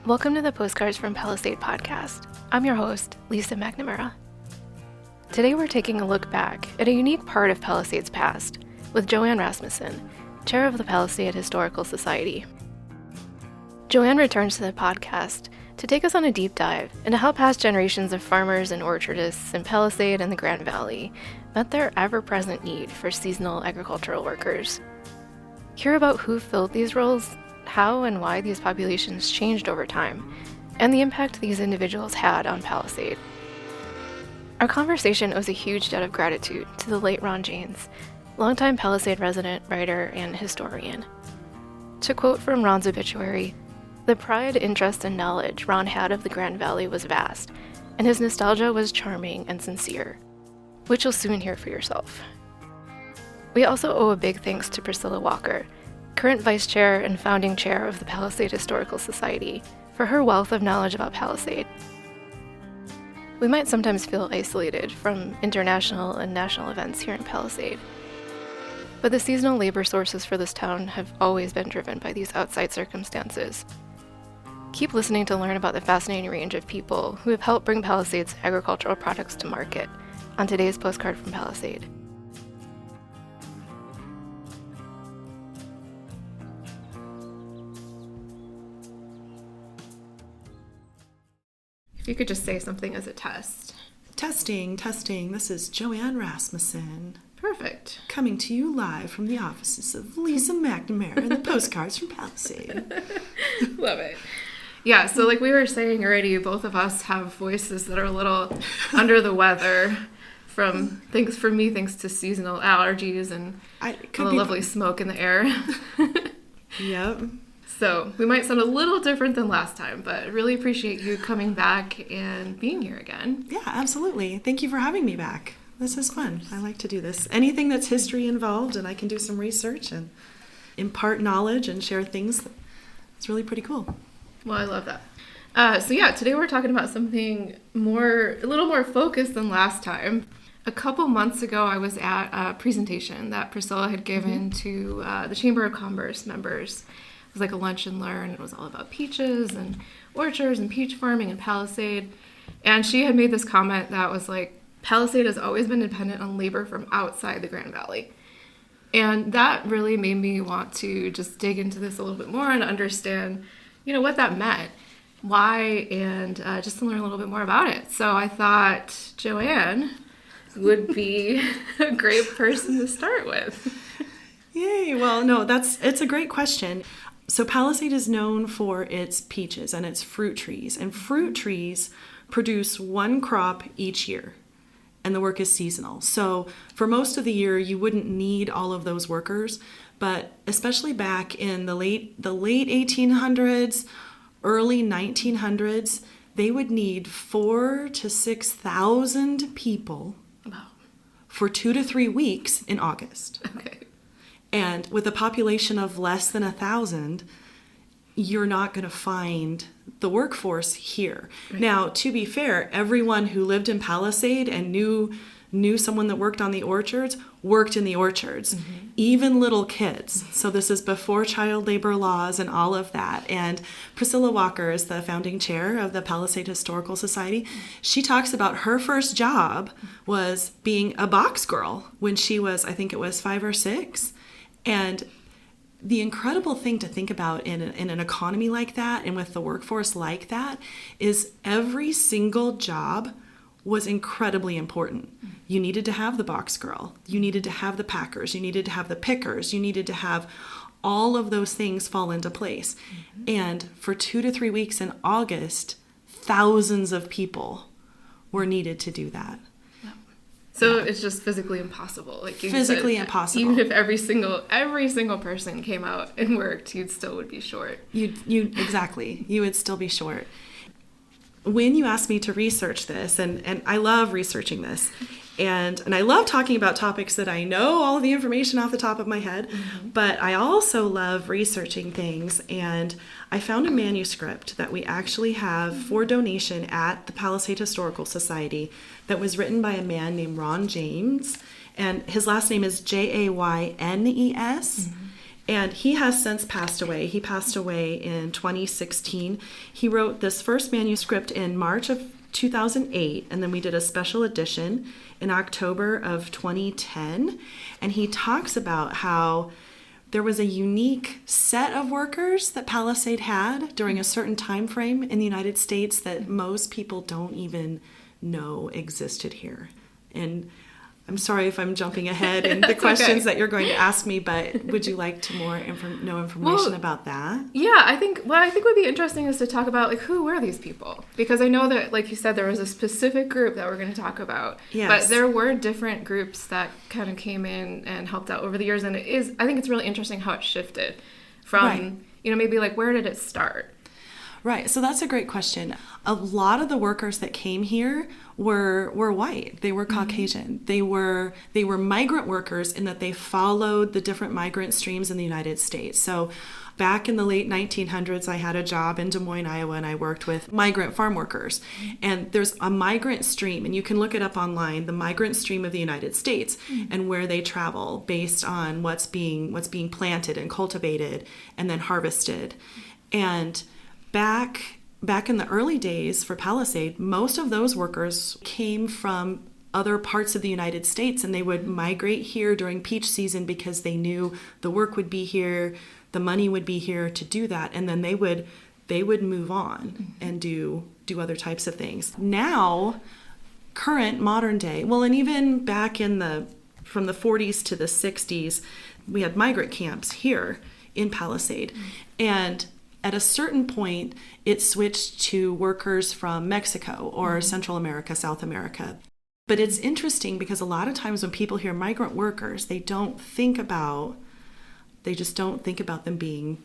Welcome to the Postcards from Palisade podcast. I'm your host, Lisa McNamara. Today we're taking a look back at a unique part of Palisade's past with JoAnn Rasmussen, chair of the Palisade Historical Society. JoAnn returns to the podcast to take us on a deep dive into how past generations of farmers and orchardists in Palisade and the Grand Valley met their ever-present need for seasonal agricultural workers. Hear about who filled these roles, how and why these populations changed over time, and the impact these individuals had on Palisade. Our conversation owes a huge debt of gratitude to the late Ron James, longtime Palisade resident, writer, and historian. To quote from Ron's obituary, "The pride, interest, and knowledge Ron had of the Grand Valley was vast, and his nostalgia was charming and sincere," which you'll soon hear for yourself. We also owe a big thanks to Priscilla Walker, current vice chair and founding chair of the Palisade Historical Society, for her wealth of knowledge about Palisade. We might sometimes feel isolated from international and national events here in Palisade, but the seasonal labor sources for this town have always been driven by these outside circumstances. Keep listening to learn about the fascinating range of people who have helped bring Palisade's agricultural products to market on today's Postcard from Palisade. If you could just say something as a test. Testing. This is JoAnn Rasmussen. Perfect. Coming to you live from the offices of Lisa McNamara and the Postcards from Palisade. Love it. Yeah, so like we were saying already, both of us have voices that are a little under the weather thanks to seasonal allergies and the lovely smoke in the air. Yep. So we might sound a little different than last time, but I really appreciate you coming back and being here again. Yeah, absolutely. Thank you for having me back. This is fun. I like to do this. Anything that's history involved and I can do some research and impart knowledge and share things, it's really pretty cool. Well, I love that. Today we're talking about something a little more focused than last time. A couple months ago, I was at a presentation that Priscilla had given to the Chamber of Commerce members. It was like a lunch and learn. It was all about peaches and orchards and peach farming in Palisade. And she had made this comment that was like, Palisade has always been dependent on labor from outside the Grand Valley. And that really made me want to just dig into this a little bit more and understand, what that meant, why, and just to learn a little bit more about it. So I thought JoAnn would be a great person to start with. Yay. Well, no, it's a great question. So Palisade is known for its peaches and its fruit trees. And fruit trees produce one crop each year. And the work is seasonal. So for most of the year, you wouldn't need all of those workers. But especially back in the late 1800s, early 1900s, they would need 4,000 to 6,000 people for 2 to 3 weeks in August. Okay. And with a population of less than 1,000, you're not going to find the workforce here. Right. Now, to be fair, everyone who lived in Palisade and knew someone that worked on the orchards worked in the orchards, even little kids. So this is before child labor laws and all of that. And Priscilla Walker is the founding chair of the Palisade Historical Society. She talks about her first job was being a box girl when she was, I think it was 5 or 6. And the incredible thing to think about in an economy like that and with the workforce like that is every single job was incredibly important. You needed to have the box girl. You needed to have the packers. You needed to have the pickers. You needed to have all of those things fall into place. And for 2 to 3 weeks in August, thousands of people were needed to do that. So it's just physically impossible. Like physically impossible. Even if every single person came out and worked, you still would be short. Exactly. You would still be short. When you asked me to research this, and I love researching this, and I love talking about topics that I know all the information off the top of my head, but I also love researching things, and I found a manuscript that we actually have for donation at the Palisade Historical Society that was written by a man named Ron James, and his last name is Jaynes, And he has since passed away. He passed away in 2016. He wrote this first manuscript in March of 2008, and then we did a special edition in October of 2010. And he talks about how there was a unique set of workers that Palisade had during a certain time frame in the United States that most people don't even know existed here. And I'm sorry if I'm jumping ahead in the questions that you're going to ask me, but would you like to know information about that? Yeah, I think what would be interesting is to talk about, like, who were these people? Because I know that, like you said, there was a specific group that we're going to talk about. Yes. But there were different groups that kind of came in and helped out over the years. And I think it's really interesting how it shifted from, maybe like, where did it start? Right. So that's a great question. A lot of the workers that came here were white. They were Caucasian. They were migrant workers in that they followed the different migrant streams in the United States. So back in the late 1900s, I had a job in Des Moines, Iowa, and I worked with migrant farm workers. And there's a migrant stream, and you can look it up online, the migrant stream of the United States, and where they travel based on what's being planted and cultivated and then harvested. And Back in the early days for Palisade, most of those workers came from other parts of the United States, and they would migrate here during peach season because they knew the work would be here, the money would be here to do that, and then they would move on and do other types of things. Now, current modern day, well, and even back from the 40s to the 60s, we had migrant camps here in Palisade, and at a certain point, it switched to workers from Mexico or Central America, South America. But it's interesting because a lot of times when people hear migrant workers, they just don't think about them being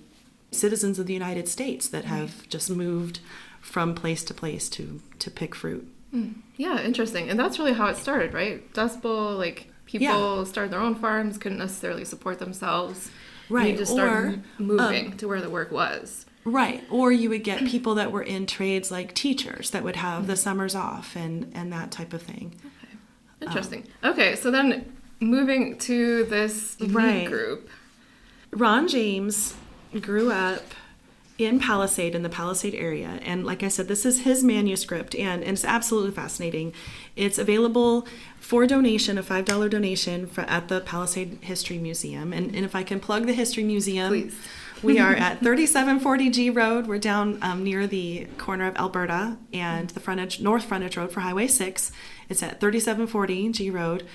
citizens of the United States that have just moved from place to place to pick fruit. Yeah, interesting. And that's really how it started, right? Dust Bowl, people started their own farms, couldn't necessarily support themselves. Right. You just started moving to where the work was. Right. Or you would get people that were in trades like teachers that would have the summers off and that type of thing. Okay. Interesting. Okay, so then moving to this group. Ron James grew up in Palisade, in the Palisade area. And like I said, this is his manuscript, and it's absolutely fascinating. It's available for donation, a $5 donation at the Palisade History Museum. And if I can plug the History Museum. Please. We are at 3740 G Road. We're down near the corner of Alberta and the north frontage road for Highway 6. It's at 3740 G Road.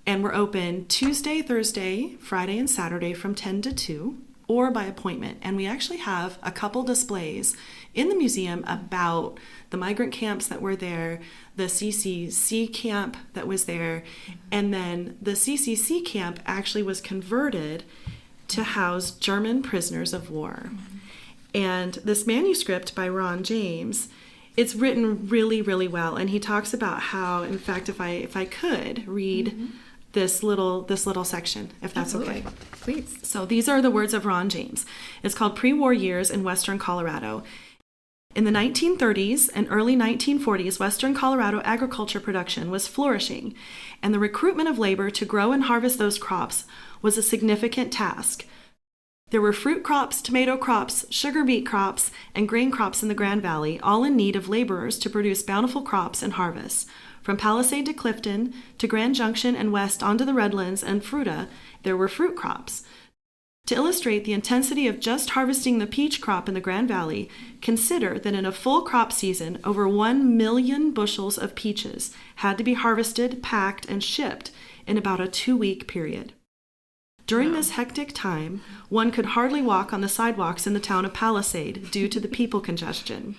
And we're open Tuesday, Thursday, Friday, and Saturday from 10 to 2 or by appointment. And we actually have a couple displays in the museum about the migrant camps that were there, the CCC camp that was there, and then the CCC camp actually was converted to house German prisoners of war. And this manuscript by Ron James, it's written really, really well. And he talks about how, in fact, if I could read this little section, if that's okay. Please. So these are the words of Ron James. It's called Pre-War Years in Western Colorado. In the 1930s and early 1940s, Western Colorado agriculture production was flourishing, and the recruitment of labor to grow and harvest those crops was a significant task. There were fruit crops, tomato crops, sugar beet crops, and grain crops in the Grand Valley, all in need of laborers to produce bountiful crops and harvests. From Palisade to Clifton, to Grand Junction and west onto the Redlands and Fruita, there were fruit crops. To illustrate the intensity of just harvesting the peach crop in the Grand Valley, consider that in a full crop season, over 1 million bushels of peaches had to be harvested, packed, and shipped in about a 2-week period. During this hectic time, one could hardly walk on the sidewalks in the town of Palisade due to the people congestion.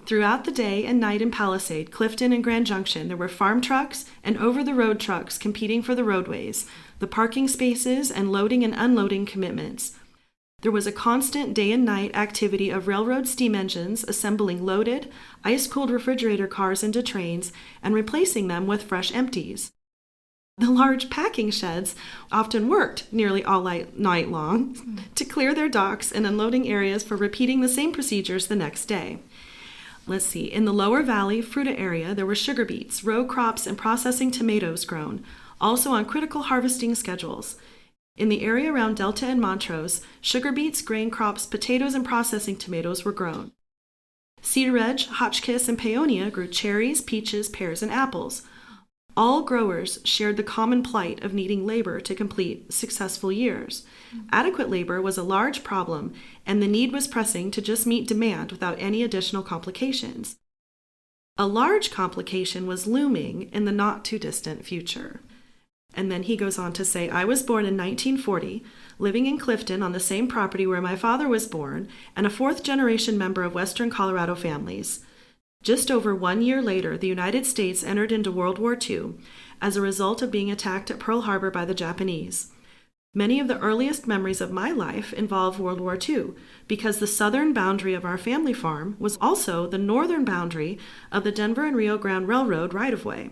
Throughout the day and night in Palisade, Clifton, and Grand Junction, there were farm trucks and over-the-road trucks competing for the roadways, the parking spaces, and loading and unloading commitments. There was a constant day and night activity of railroad steam engines assembling loaded, ice-cooled refrigerator cars into trains and replacing them with fresh empties. The large packing sheds often worked nearly all night long to clear their docks and unloading areas for repeating the same procedures the next day. Let's see, in the Lower Valley, Fruita area, there were sugar beets, row crops, and processing tomatoes grown, also on critical harvesting schedules. In the area around Delta and Montrose, sugar beets, grain crops, potatoes, and processing tomatoes were grown. Cedar Ridge, Hotchkiss, and Paonia grew cherries, peaches, pears, and apples. All growers shared the common plight of needing labor to complete successful years. Adequate labor was a large problem, and the need was pressing to just meet demand without any additional complications. A large complication was looming in the not-too-distant future. And then he goes on to say, I was born in 1940, living in Clifton on the same property where my father was born, and a fourth-generation member of Western Colorado families. Just over 1 year later, the United States entered into World War II as a result of being attacked at Pearl Harbor by the Japanese. Many of the earliest memories of my life involve World War II because the southern boundary of our family farm was also the northern boundary of the Denver and Rio Grande Railroad right-of-way.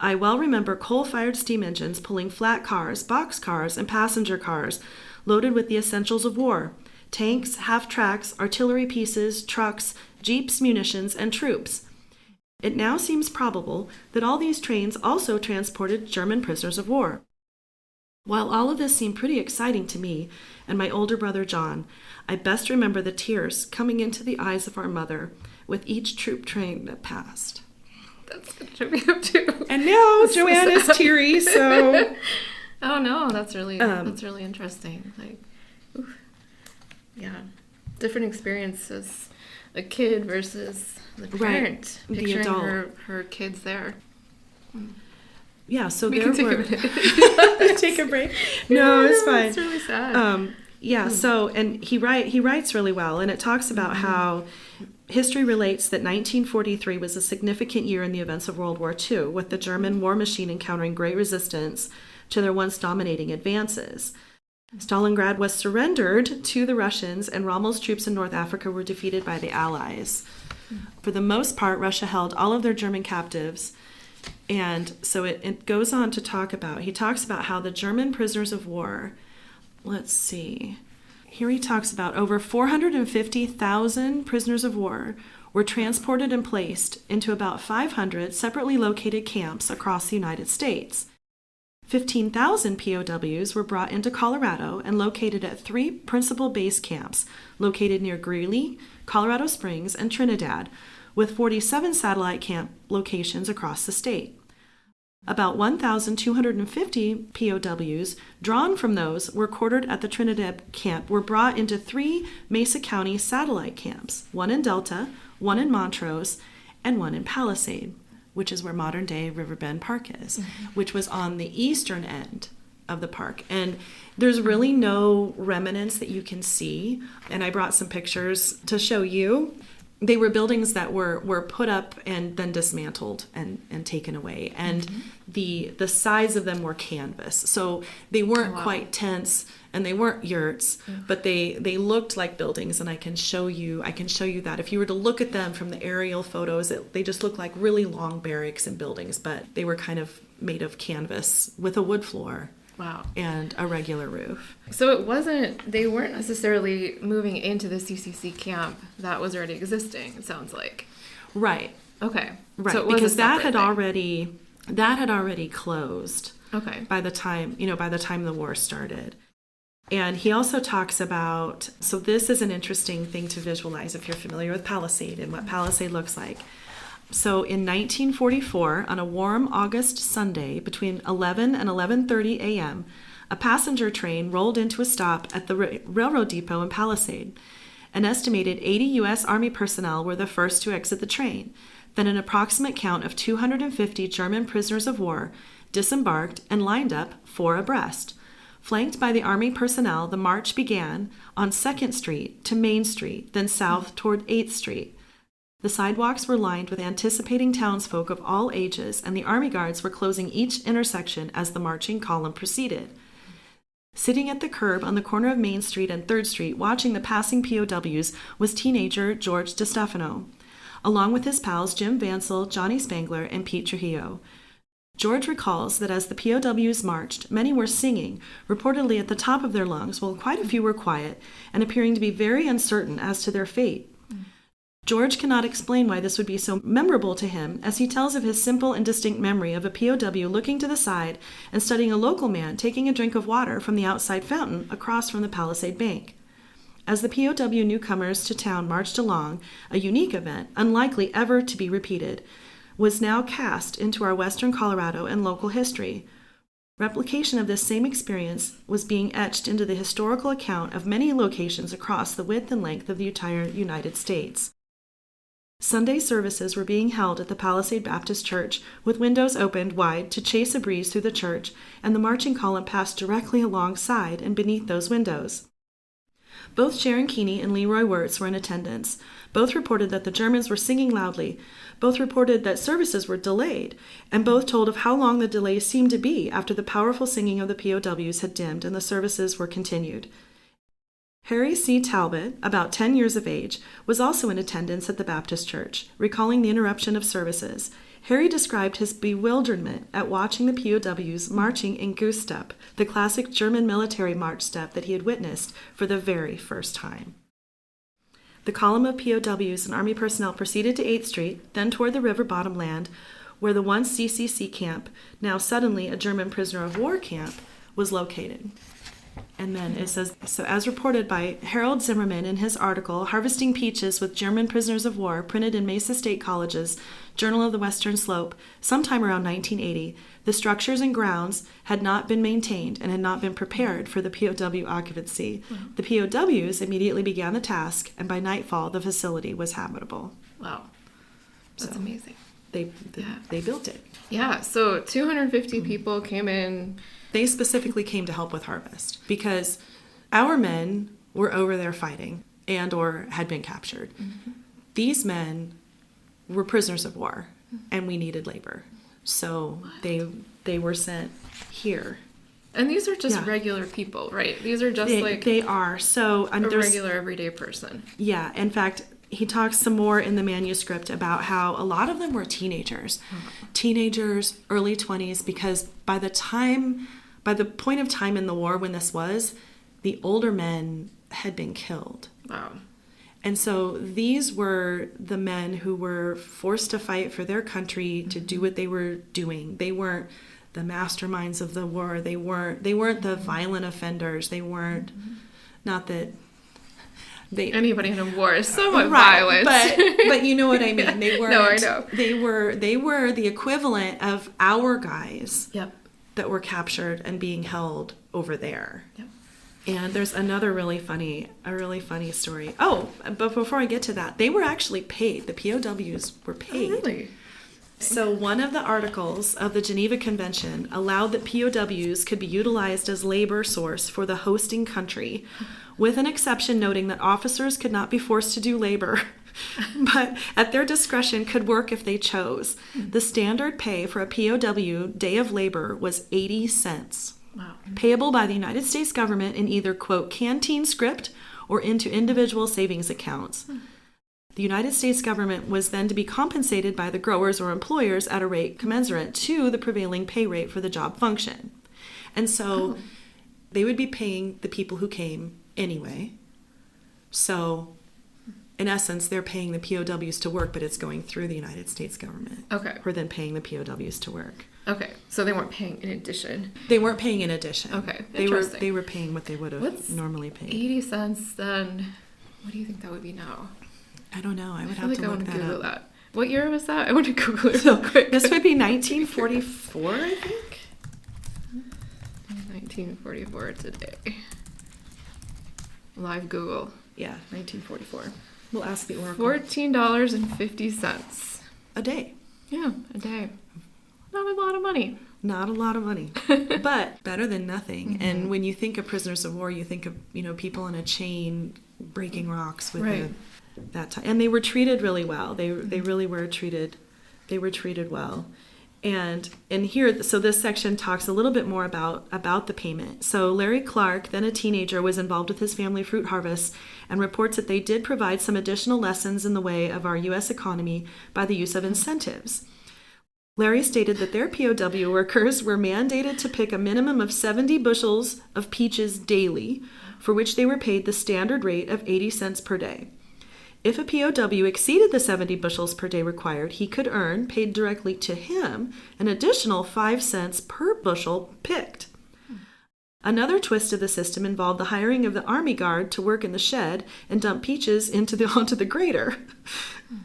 I well remember coal-fired steam engines pulling flat cars, box cars, and passenger cars loaded with the essentials of war: tanks, half-tracks, artillery pieces, trucks, jeeps, munitions, and troops. It now seems probable that all these trains also transported German prisoners of war. While all of this seemed pretty exciting to me and my older brother John, I best remember the tears coming into the eyes of our mother with each troop train that passed. That's such a too. And now JoAnn is teary, so... Oh no, that's really interesting. Like, oof. Yeah, different experiences. A kid versus the parent. Right, Picturing the adult. her kids there. Yeah, so We there can were... take a break. No, it's fine. It's really sad. So, and he writes really well, and it talks about how history relates that 1943 was a significant year in the events of World War II, with the German war machine encountering great resistance to their once dominating advances. Stalingrad was surrendered to the Russians, and Rommel's troops in North Africa were defeated by the Allies. For the most part, Russia held all of their German captives, and so it goes on to talk about, he talks about how the German prisoners of war, let's see, here he talks about over 450,000 prisoners of war were transported and placed into about 500 separately located camps across the United States. 15,000 POWs were brought into Colorado and located at 3 principal base camps located near Greeley, Colorado Springs, and Trinidad, with 47 satellite camp locations across the state. About 1,250 POWs drawn from those were quartered at the Trinidad camp were brought into 3 Mesa County satellite camps, one in Delta, one in Montrose, and one in Palisade, which is where modern-day Riverbend Park is, which was on the eastern end of the park. And there's really no remnants that you can see. And I brought some pictures to show you. They were buildings that were put up and then dismantled and taken away. And the size of them were canvas. So they weren't quite tents and they weren't yurts, but they looked like buildings. And I can show you that. If you were to look at them from the aerial photos, they just look like really long barracks and buildings, but they were kind of made of canvas with a wood floor. Wow. And a regular roof. So they weren't necessarily moving into the CCC camp that was already existing, it sounds like. Right. Okay. Right. So because that had already closed. Okay. By the time the war started. And he also talks about, so this is an interesting thing to visualize if you're familiar with Palisade and what Palisade looks like. So in 1944, on a warm August Sunday between 11 and 11:30 a.m., a passenger train rolled into a stop at the railroad depot in Palisade. An estimated 80 U.S. Army personnel were the first to exit the train. Then an approximate count of 250 German prisoners of war disembarked and lined up 4 abreast. Flanked by the Army personnel, the march began on 2nd Street to Main Street, then south toward 8th Street. The sidewalks were lined with anticipating townsfolk of all ages, and the Army guards were closing each intersection as the marching column proceeded. Sitting at the curb on the corner of Main Street and 3rd Street, watching the passing POWs, was teenager George DeStefano, along with his pals Jim Vansel, Johnny Spangler, and Pete Trujillo. George recalls that as the POWs marched, many were singing, reportedly at the top of their lungs, while quite a few were quiet and appearing to be very uncertain as to their fate. George cannot explain why this would be so memorable to him, as he tells of his simple and distinct memory of a POW looking to the side and studying a local man taking a drink of water from the outside fountain across from the Palisade Bank. As the POW newcomers to town marched along, a unique event, unlikely ever to be repeated, was now cast into our western Colorado and local history. Replication of this same experience was being etched into the historical account of many locations across the width and length of the entire United States. Sunday services were being held at the Palisade Baptist Church, with windows opened wide to chase a breeze through the church, and the marching column passed directly alongside and beneath those windows. Both Sharon Keeney and Leroy Wirtz were in attendance. Both reported that the Germans were singing loudly. Both reported that services were delayed, and both told of how long the delays seemed to be after the powerful singing of the POWs had dimmed and the services were continued. Harry C. Talbot, about 10 years of age, was also in attendance at the Baptist Church, recalling the interruption of services. Harry described his bewilderment at watching the POWs marching in goose step, the classic German military march step that he had witnessed for the very first time. The column of POWs and Army personnel proceeded to 8th Street, then toward the river bottom land, where the once CCC camp, now suddenly a German prisoner of war camp, was located. And then it says, so as reported by Harold Zimmerman in his article, Harvesting Peaches with German Prisoners of War, printed in Mesa State College's Journal of the Western Slope, sometime around 1980, the structures and grounds had not been maintained and had not been prepared for the POW occupancy. Wow. The POWs immediately began the task, and by nightfall, the facility was habitable. Wow. That's amazing. They built it. Yeah, so 250 people came in. They specifically came to help with harvest because our men were over there fighting and or had been captured. Mm-hmm. These men were prisoners of war, and we needed labor. So they were sent here. And these are just regular people, right? These are just they are. So a regular everyday person. Yeah. In fact, he talks some more in the manuscript about how a lot of them were teenagers. Teenagers, early 20s, because by the point of time in the war when this was, the older men had been killed. Wow. And so these were the men who were forced to fight for their country, to do what they were doing. They weren't the masterminds of the war. They weren't the violent offenders. They weren't, not that anybody in a war is somewhat violent. But you know what I mean. They weren't. No, I know. They were the equivalent of our guys. Yep. That were captured and being held over there. Yep. And there's another really funny story. Oh, but before I get to that, they were actually paid. The POWs were paid. Oh, really? So one of the articles of the Geneva Convention allowed that POWs could be utilized as labor source for the hosting country, with an exception noting that officers could not be forced to do labor, but at their discretion could work if they chose. The standard pay for a POW day of labor was 80 cents. Wow. Payable by the United States government in either, quote, canteen script or into individual savings accounts. The United States government was then to be compensated by the growers or employers at a rate commensurate to the prevailing pay rate for the job function. And so they would be paying the people who came anyway. So in essence, they're paying the POWs to work, but it's going through the United States government. Okay. Who are then paying the POWs to work. Okay. So they weren't paying in addition. They weren't paying in addition. Okay. They were paying what they would have normally paid. 80 cents then. What do you think that would be now? I don't know. I would have to look that up. Google that. What year was that? I want to Google it real quick. This would be 1944, I think. 1944 today. Live Google. Yeah. 1944. We'll ask the Oracle. $14.50. A day. Yeah, a day. Not a lot of money. Not a lot of money, but better than nothing. Mm-hmm. And when you think of prisoners of war, you think of, people in a chain breaking rocks with that time. And they were treated really well. They really were treated. They were treated well. And here, so this section talks a little bit more about the payment. So Larry Clark, then a teenager, was involved with his family fruit harvest and reports that they did provide some additional lessons in the way of our U.S. economy by the use of incentives. Larry stated that their POW workers were mandated to pick a minimum of 70 bushels of peaches daily, for which they were paid the standard rate of 80 cents per day. If a POW exceeded the 70 bushels per day required, he could earn, paid directly to him, an additional 5 cents per bushel picked. Another twist of the system involved the hiring of the army guard to work in the shed and dump peaches onto the grader,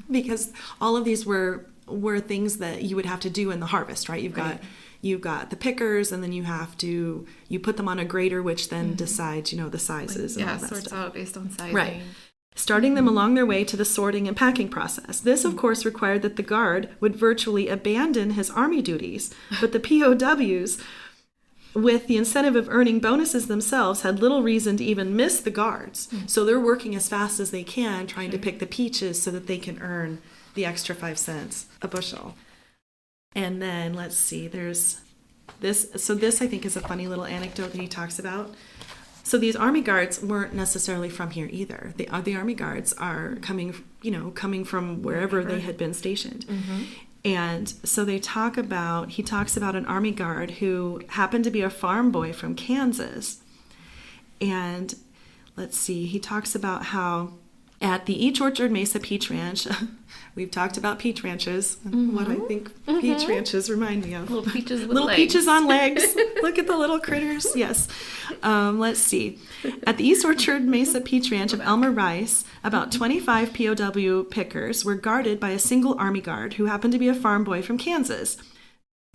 because all of these were things that you would have to do in the harvest, right? You've got the pickers, and then you put them on a grader, which then decides, the sizes and all that sorts stuff. out based on sizing. Right. Starting them along their way to the sorting and packing process. This, of course, required that the guard would virtually abandon his army duties, but the POWs, with the incentive of earning bonuses themselves, had little reason to even miss the guards. So they're working as fast as they can, trying to pick the peaches so that they can earn the extra 5 cents a bushel. And then, let's see, there's this. So this, I think, is a funny little anecdote that he talks about. So these army guards weren't necessarily from here either. The army guards are coming from wherever they had been stationed. And so he talks about an army guard who happened to be a farm boy from Kansas. And let's see, he talks about how at the Each Orchard Mesa Peach Ranch, we've talked about peach ranches, and what I think peach ranches remind me of. Little peaches with little legs. Peaches on legs. Look at the little critters. Yes. Let's see. At the East Orchard Mesa Peach Ranch of Elmer Rice, about 25 POW pickers were guarded by a single army guard who happened to be a farm boy from Kansas.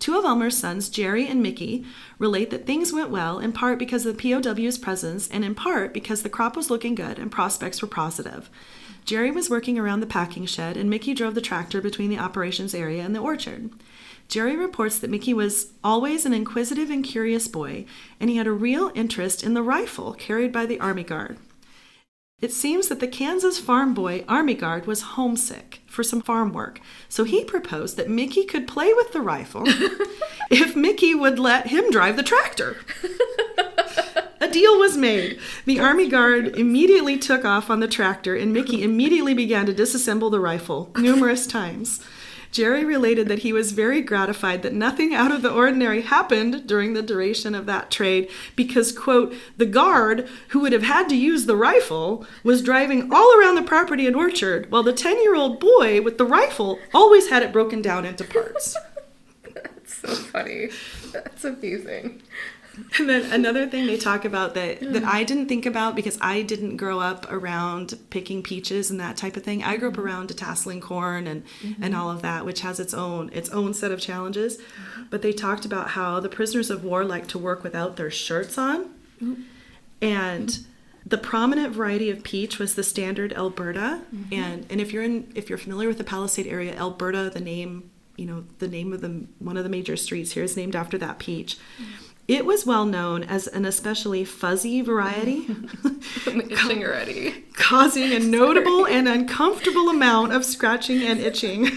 Two of Elmer's sons, Jerry and Mickey, relate that things went well in part because of the POW's presence and in part because the crop was looking good and prospects were positive. Jerry was working around the packing shed and Mickey drove the tractor between the operations area and the orchard. Jerry reports that Mickey was always an inquisitive and curious boy, and he had a real interest in the rifle carried by the army guard. It seems that the Kansas farm boy army guard was homesick for some farm work, so he proposed that Mickey could play with the rifle if Mickey would let him drive the tractor. A deal was made. The army guard immediately took off on the tractor, and Mickey immediately began to disassemble the rifle numerous times. Jerry related that he was very gratified that nothing out of the ordinary happened during the duration of that trade because, quote, the guard, who would have had to use the rifle, was driving all around the property and orchard, while the 10-year-old boy with the rifle always had it broken down into parts. That's so funny. That's amazing. And then another thing they talk about that I didn't think about because I didn't grow up around picking peaches and that type of thing. I grew up around detasseling corn and all of that, which has its own set of challenges. But they talked about how the prisoners of war like to work without their shirts on. And the prominent variety of peach was the standard Alberta. And if you're familiar with the Palisade area, Alberta, the name of one of the major streets here is named after that peach. It was well known as an especially fuzzy variety, I'm itching already. Causing a notable and uncomfortable amount of scratching and itching.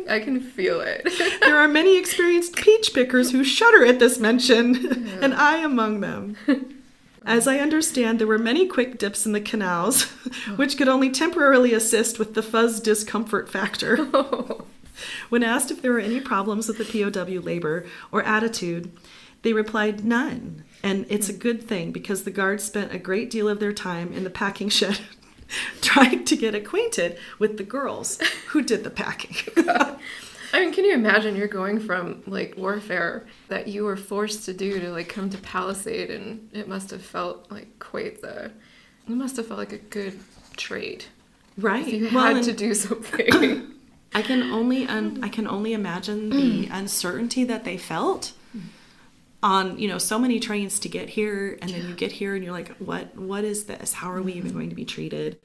I can feel it. There are many experienced peach pickers who shudder at this mention, and I among them. As I understand, there were many quick dips in the canals, which could only temporarily assist with the fuzz discomfort factor. When asked if there were any problems with the POW labor or attitude, they replied none, and it's a good thing because the guards spent a great deal of their time in the packing shed trying to get acquainted with the girls who did the packing. I mean, can you imagine you're going from warfare that you were forced to do to come to Palisade, and it must have felt like a good trade. Right. If you had to do something. I can only imagine the uncertainty that they felt on, so many trains to get here, and then you get here and you're like, what is this? How are we even going to be treated?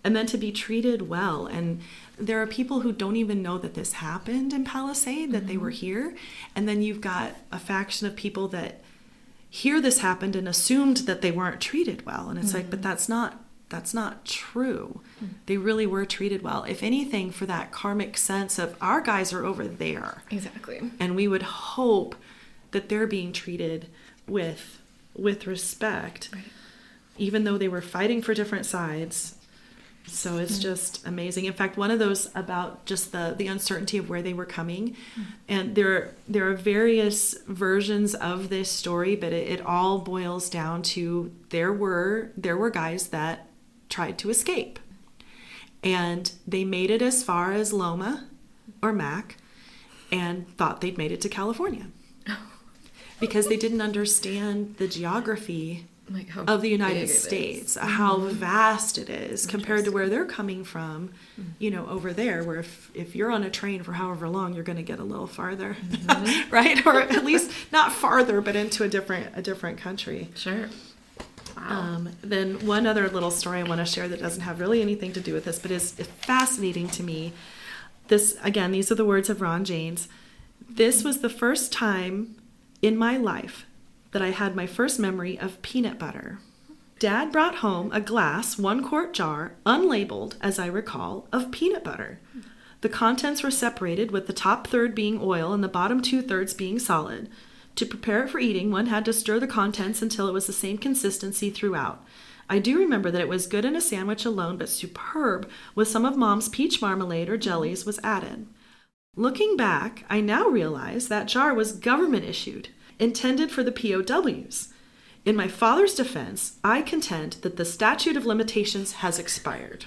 And then to be treated well. And there are people who don't even know that this happened in Palisade, that they were here. And then you've got a faction of people that hear this happened and assumed that they weren't treated well. And it's like, but that's not true. They really were treated well. If anything, for that karmic sense of our guys are over there. Exactly. And we would hope that they're being treated with respect, right, even though they were fighting for different sides. So it's just amazing. In fact, one of those about just the uncertainty of where they were coming, and there are various versions of this story, but it all boils down to there were guys that tried to escape. And they made it as far as Loma or Mac and thought they'd made it to California because they didn't understand the geography of the United States, how vast it is compared to where they're coming from, over there, where if you're on a train for however long, you're going to get a little farther, right? Or at least not farther, but into a different country. Sure. Wow. Then one other little story I want to share that doesn't have really anything to do with this, but is fascinating to me. This, again, these are the words of Ron James. This was the first time in my life that I had my first memory of peanut butter. Dad brought home a glass 1-quart jar, unlabeled, as I recall, of peanut butter. The contents were separated, with the top third being oil and the bottom 2/3 being solid. To prepare it for eating, one had to stir the contents until it was the same consistency throughout. I do remember that it was good in a sandwich alone, but superb with some of Mom's peach marmalade or jellies was added. Looking back, I now realize that jar was government issued, intended for the POWs. In my father's defense, I contend that the statute of limitations has expired.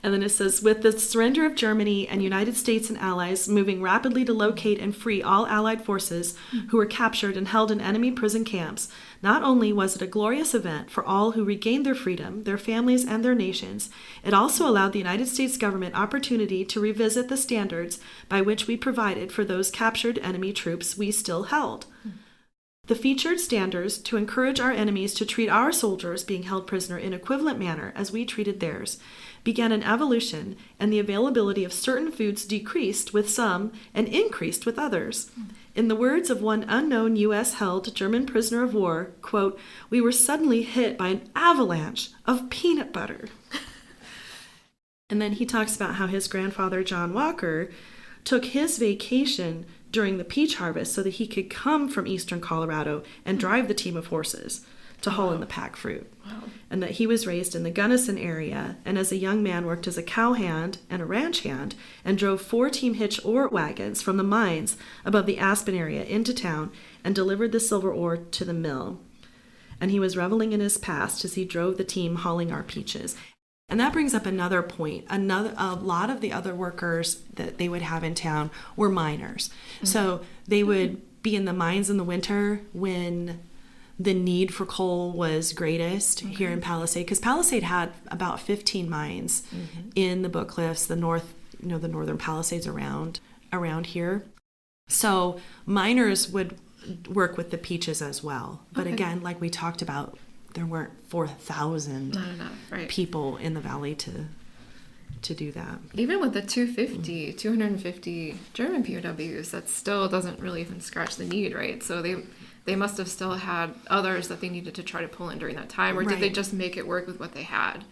And then it says, with the surrender of Germany and United States and allies moving rapidly to locate and free all Allied forces who were captured and held in enemy prison camps, not only was it a glorious event for all who regained their freedom, their families, and their nations, it also allowed the United States government opportunity to revisit the standards by which we provided for those captured enemy troops we still held. The featured standards to encourage our enemies to treat our soldiers being held prisoner in equivalent manner as we treated theirs began an evolution, and the availability of certain foods decreased with some and increased with others. In the words of one unknown U.S.-held German prisoner of war, quote, "We were suddenly hit by an avalanche of peanut butter." And then he talks about how his grandfather, John Walker, took his vacation during the peach harvest so that he could come from eastern Colorado and drive the team of horses to haul in the pack fruit. Wow. And that he was raised in the Gunnison area, and as a young man worked as a cowhand and a ranch hand and drove 4 team hitch ore wagons from the mines above the Aspen area into town and delivered the silver ore to the mill. And he was reveling in his past as he drove the team hauling our peaches. And that brings up another point. A lot of the other workers that they would have in town were miners. Mm-hmm. So they would be in the mines in the winter when the need for coal was greatest here in Palisade, because Palisade had about 15 mines in the Book Cliffs, the northern Palisades around here. So miners would work with the peaches as well. But again, like we talked about, there weren't 4,000 people in the valley to do that. Even with the 250 German POWs, that still doesn't really even scratch the need, right? So they must have still had others that they needed to try to pull in during that time, or did they just make it work with what they had?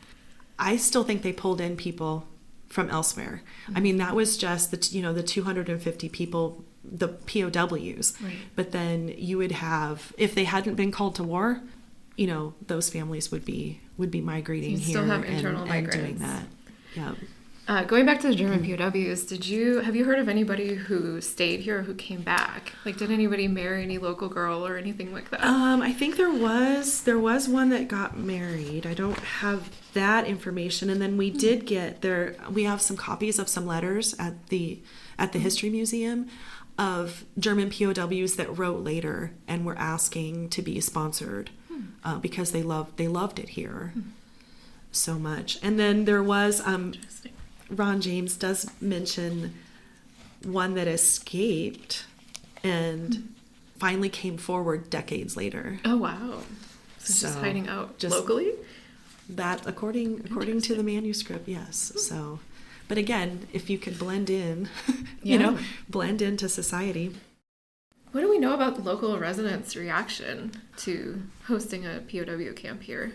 I still think they pulled in people from elsewhere. I mean, that was just the 250 people, the POWs. Right. But then you would have, if they hadn't been called to war, those families would be migrating here still have internal migrants. And doing that. Yeah. Going back to the German POWs, have you heard of anybody who stayed here or who came back? Like, did anybody marry any local girl or anything like that? I think there was one that got married. I don't have that information. And then we did get we have some copies of some letters at the History Museum of German POWs that wrote later and were asking to be sponsored because they loved it here so much. And then there was Ron James does mention one that escaped and finally came forward decades later. Oh, wow. So just hiding out locally? That, according to the manuscript, yes. So, but again, if you could blend in, blend into society. What do we know about the local residents' reaction to hosting a POW camp here?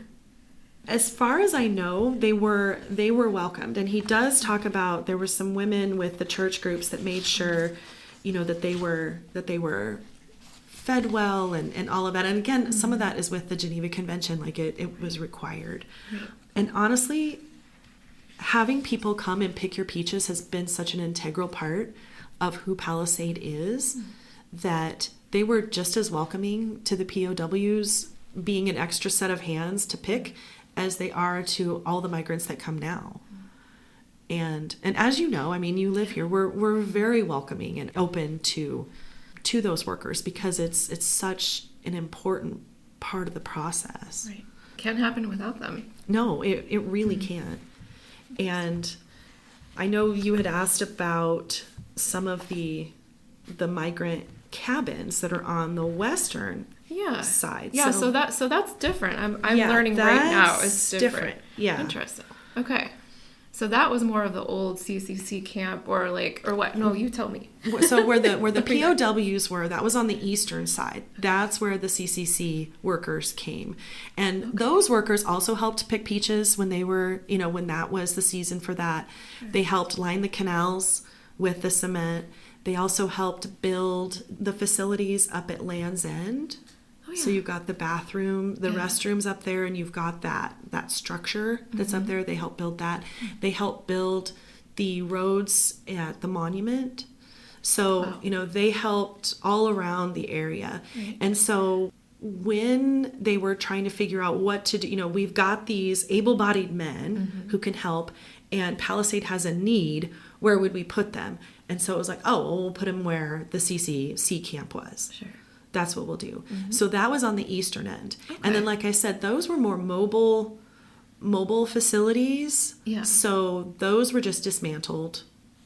As far as I know, they were welcomed, and he does talk about there were some women with the church groups that made sure, that they were fed well and all of that. And again, some of that is with the Geneva Convention, like it was required. Right. And honestly, having people come and pick your peaches has been such an integral part of who Palisade is that they were just as welcoming to the POWs being an extra set of hands to pick as they are to all the migrants that come now. And as you know, I mean, you live here, we're very welcoming and open to those workers because it's such an important part of the process. Right. Can't happen without them. No, it really can't. And I know you had asked about some of the migrant cabins that are on the western side. Yeah, so that's different. I'm learning right now it's different. Yeah. Interesting. Okay. So that was more of the old CCC camp or what? No, you tell me. So where the POWs were, that was on the eastern side. That's where the CCC workers came. And those workers also helped pick peaches when they were, when that was the season for that. Sure. They helped line the canals with the cement. They also helped build the facilities up at Land's End. Oh, yeah. So you've got the bathroom, the restrooms up there, and you've got that structure that's up there. They helped build that. They helped build the roads at the monument. So, they helped all around the area. Right. And so when they were trying to figure out what to do, we've got these able-bodied men who can help, and Palisade has a need. Where would we put them? And so it was like, we'll put them where the CCC camp was. Sure. That's what we'll do. Mm-hmm. So that was on the eastern end. Okay. And then, like I said, those were more mobile facilities. Yeah. So those were just dismantled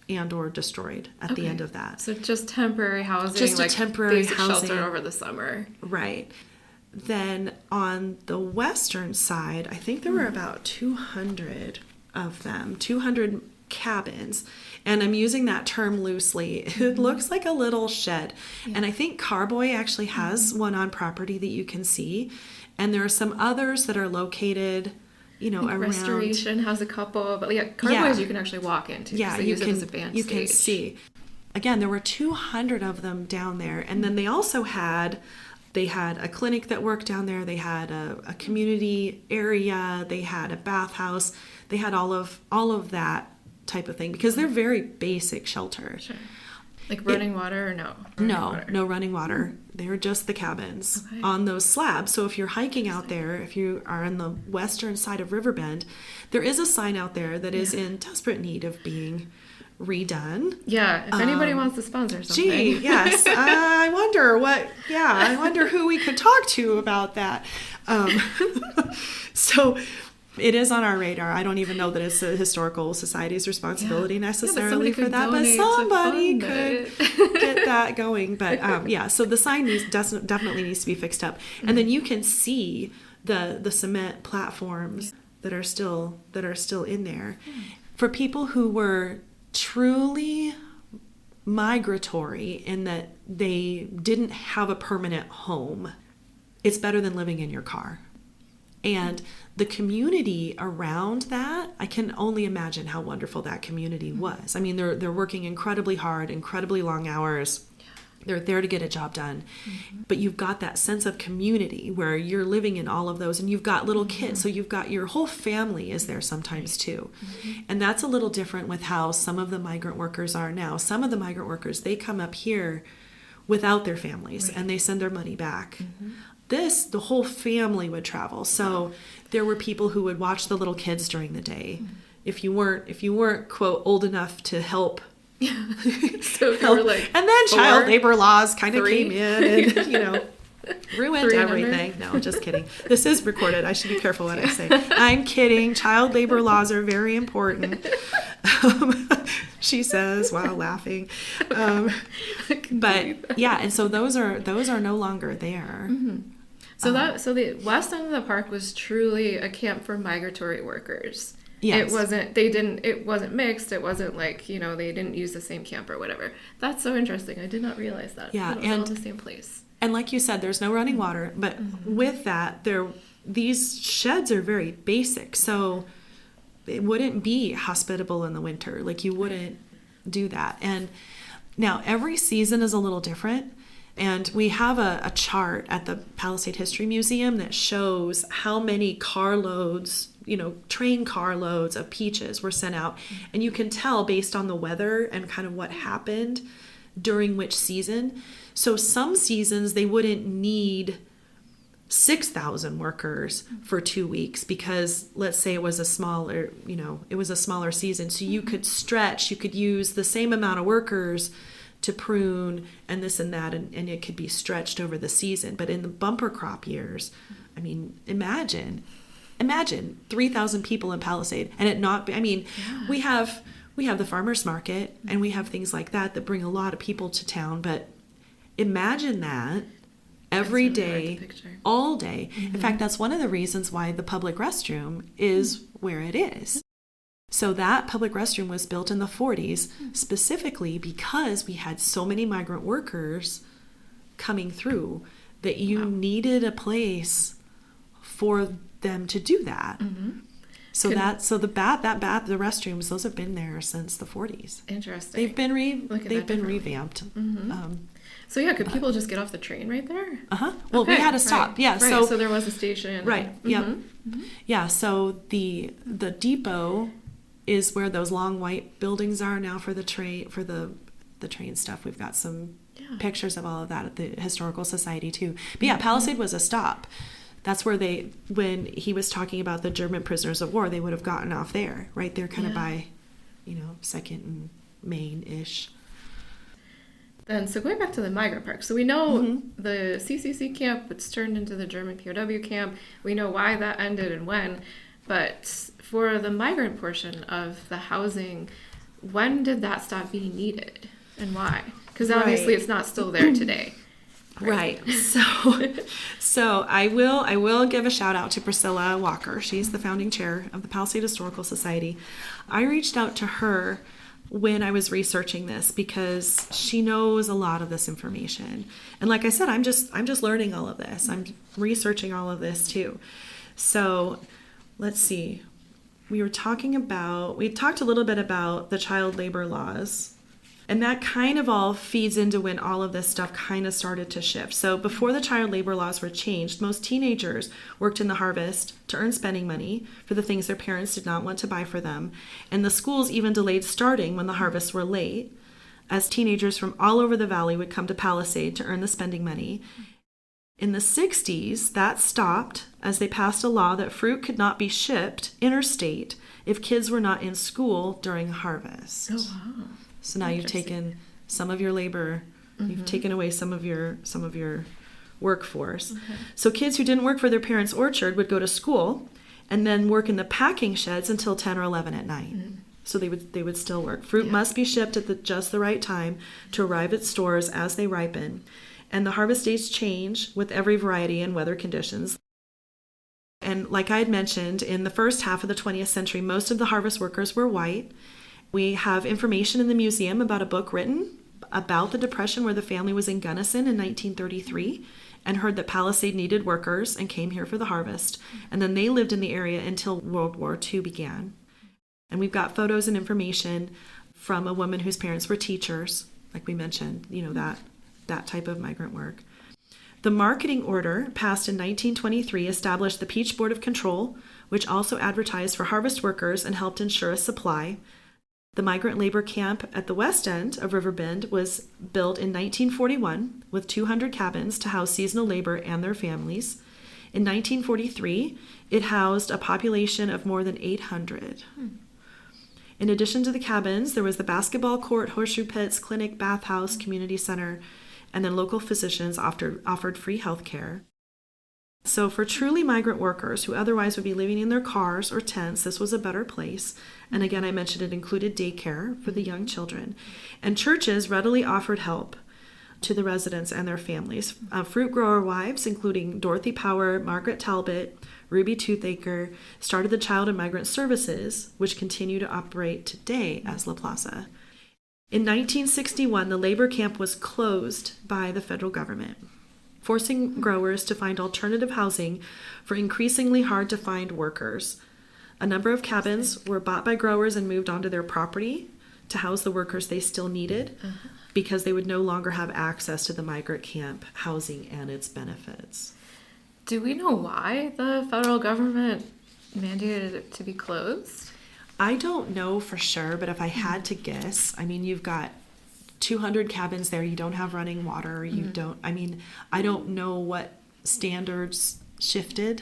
and or destroyed at the end of that. So just temporary housing. Just a temporary housing. Shelter over the summer. Right. Then on the western side, I think there were about 200 of them, 200 cabins. And I'm using that term loosely. It looks like a little shed. Yeah. And I think Carboy actually has one on property that you can see. And there are some others that are located, around. Restoration has a couple. But Carboys you can actually walk into. Yeah, you can see. Again, there were 200 of them down there. And then they also had a clinic that worked down there. They had a community area. They had a bathhouse. They had all of that type of thing because they're very basic shelter. Sure. Like running water or no? No running water. They're just the cabins on those slabs. So if you're hiking out there, if you are on the western side of Riverbend, there is a sign out there that is in desperate need of being redone. Yeah, if anybody wants to sponsor something. Gee, yes. I wonder who we could talk to about that. So it is on our radar. I don't even know that it's the Historical Society's responsibility necessarily for that, but somebody could get that going. But so the sign definitely needs to be fixed up. And then you can see the cement platforms that are still in there. For people who were truly migratory in that they didn't have a permanent home, it's better than living in your car. And the community around that, I can only imagine how wonderful that community was. I mean, they're working incredibly hard, incredibly long hours. They're there to get a job done. But you've got that sense of community where you're living in all of those, and you've got little kids. So you've got your whole family is there sometimes too. And that's a little different with how some of the migrant workers are now. Some of the migrant workers, they come up here without their families and they send their money back. The whole family would travel. So there were people who would watch the little kids during the day. If you weren't quote old enough to help. So if you were like and then 4, child labor laws kind of came in and ruined 300? Everything. No, just kidding. This is recorded. I should be careful what I say. I'm kidding. Child labor laws are very important. She says while laughing. But yeah, and so those are no longer there. So the west end of the park was truly a camp for migratory workers. Yes. It wasn't mixed. It wasn't like, they didn't use the same camp or whatever. That's so interesting. I did not realize that. Yeah. It was all in the same place. And like you said, there's no running water, but with that, these sheds are very basic. So it wouldn't be hospitable in the winter. Like you wouldn't do that. And now every season is a little different. And we have a chart at the Palisade History Museum that shows how many carloads, train carloads of peaches were sent out. And you can tell based on the weather and kind of what happened during which season. So some seasons they wouldn't need 6,000 workers for 2 weeks, because let's say it was a smaller, it was a smaller season. So you could you could use the same amount of workers to prune and this and that, and it could be stretched over the season. But in the bumper crop years, I mean, imagine 3,000 people in Palisade, and it not, I mean, we have the farmers market, and we have things like that bring a lot of people to town, but imagine that every day, all day. In fact, that's one of the reasons why the public restroom is where it is. So that public restroom was built in the 40s specifically because we had so many migrant workers coming through that you needed a place for them to do that. So the restrooms, those have been there since the 40s. Interesting. They've been revamped. So yeah, could people just get off the train right there? Well, we had to stop. Right. Yeah. Right. So there was a station. Right. Yep. Yeah. So the depot is where those long white buildings are now for the train, the train stuff. We've got some pictures of all of that at the Historical Society too. But yeah, Palisade was a stop. That's where when he was talking about the German prisoners of war, they would have gotten off there, right there, kind of by, 2nd and Main-ish. Then, so going back to the migrant park, so we know the CCC camp, it's turned into the German POW camp. We know why that ended and when, but for the migrant portion of the housing, when did that stop being needed and why? Because obviously it's not still there today. Right. So I will give a shout out to Priscilla Walker. She's the founding chair of the Palisade Historical Society. I reached out to her when I was researching this because she knows a lot of this information. And like I said, I'm just learning all of this. I'm researching all of this too. So let's see. We talked a little bit about the child labor laws. And that kind of all feeds into when all of this stuff kind of started to shift. So before the child labor laws were changed, most teenagers worked in the harvest to earn spending money for the things their parents did not want to buy for them. And the schools even delayed starting when the harvests were late, as teenagers from all over the valley would come to Palisade to earn the spending money. In the 60s, that stopped as they passed a law that fruit could not be shipped interstate if kids were not in school during harvest. Oh, wow. So now you've taken some of your labor, you've taken away some of your workforce. Okay. So kids who didn't work for their parents' orchard would go to school and then work in the packing sheds until 10 or 11 at night. So they would still work. Fruit must be shipped at just the right time to arrive at stores as they ripen. And the harvest dates change with every variety and weather conditions. And like I had mentioned, in the first half of the 20th century, most of the harvest workers were white. We have information in the museum about a book written about the Depression where the family was in Gunnison in 1933 and heard that Palisade needed workers and came here for the harvest. And then they lived in the area until World War II began. And we've got photos and information from a woman whose parents were teachers, like we mentioned, that type of migrant work. The marketing order passed in 1923 established the Peach Board of Control, which also advertised for harvest workers and helped ensure a supply. The migrant labor camp at the west end of Riverbend was built in 1941 with 200 cabins to house seasonal labor and their families. In 1943, it housed a population of more than 800. In addition to the cabins, there was the basketball court, horseshoe pits, clinic, bathhouse, community center, and then local physicians offered free health care. So for truly migrant workers who otherwise would be living in their cars or tents, this was a better place. And again, I mentioned it included daycare for the young children. And churches readily offered help to the residents and their families. Fruit grower wives, including Dorothy Power, Margaret Talbot, Ruby Toothaker, started the Child and Migrant Services, which continue to operate today as La Plaza. In 1961, the labor camp was closed by the federal government, forcing growers to find alternative housing for increasingly hard-to-find workers. A number of cabins were bought by growers and moved onto their property to house the workers they still needed because they would no longer have access to the migrant camp housing and its benefits. Do we know why the federal government mandated it to be closed? I don't know for sure, but if I had to guess, you've got 200 cabins there. You don't have running water. I don't know what standards shifted.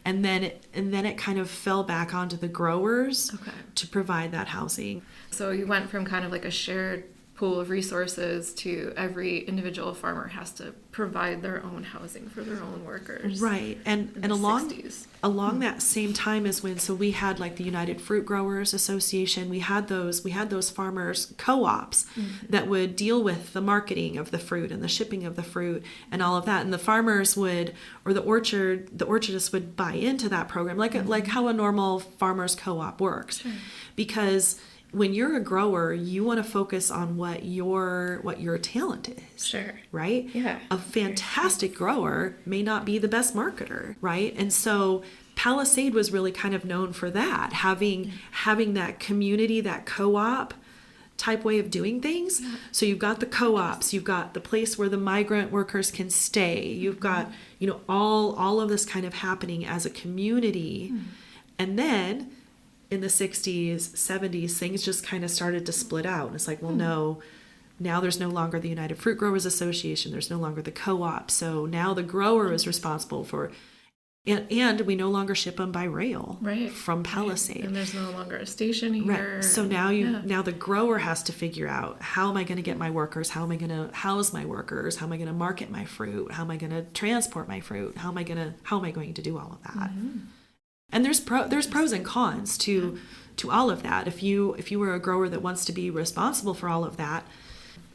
And then it kind of fell back onto the growers to provide that housing. So you went from kind of like a shared pool of resources to every individual farmer has to provide their own housing for their own workers. Right. And along that same time is when, so we had like the United Fruit Growers Association. We had those farmers co-ops that would deal with the marketing of the fruit and the shipping of the fruit and all of that. And the farmers would, or the orchardists would buy into that program, like how a normal farmers co-op works. Sure. Because when you're a grower, you want to focus on what your talent is. Sure. Right? Yeah. A fantastic grower may not be the best marketer, right? And so Palisade was really kind of known for that, having that community, that co-op type way of doing things. Yeah. So you've got the co-ops, you've got the place where the migrant workers can stay. You've got, all of this kind of happening as a community. And then in the 60s, 70s, things just kind of started to split out. And it's like, well, no, now there's no longer the United Fruit Growers Association. There's no longer the co-op. So now the grower is responsible for, and we no longer ship them by rail from Palisade. Right. And there's no longer a station here. Right. So now the grower has to figure out, how am I going to get my workers? How am I going to house my workers? How am I going to market my fruit? How am I going to transport my fruit? How am I going to do all of that? Mm-hmm. And there's pros and cons to all of that. If you were a grower that wants to be responsible for all of that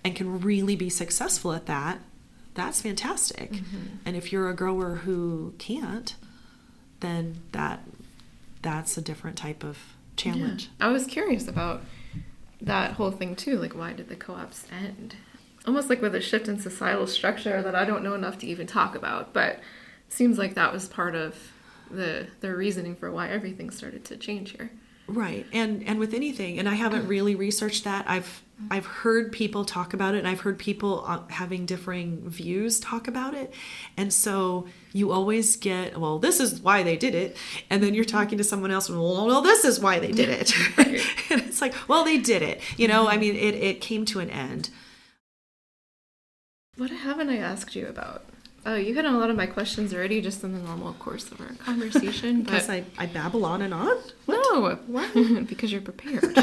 and can really be successful at that, that's fantastic. Mm-hmm. And if you're a grower who can't, then that's a different type of challenge. Yeah. I was curious about that whole thing too. Like, why did the co-ops end? Almost like with a shift in societal structure that I don't know enough to even talk about, but it seems like that was part of the reasoning for why everything started to change here. Right. And with anything, and I haven't really researched that. I've heard people talk about it, and I've heard people having differing views talk about it. And so you always get, well, this is why they did it. And then you're talking to someone else, and, well, this is why they did it. Right. And it's like, well, they did it. I mean, it came to an end. What haven't I asked you about? Oh, you hit on a lot of my questions already just in the normal course of our conversation. Because I babble on and on? What? No, because you're prepared.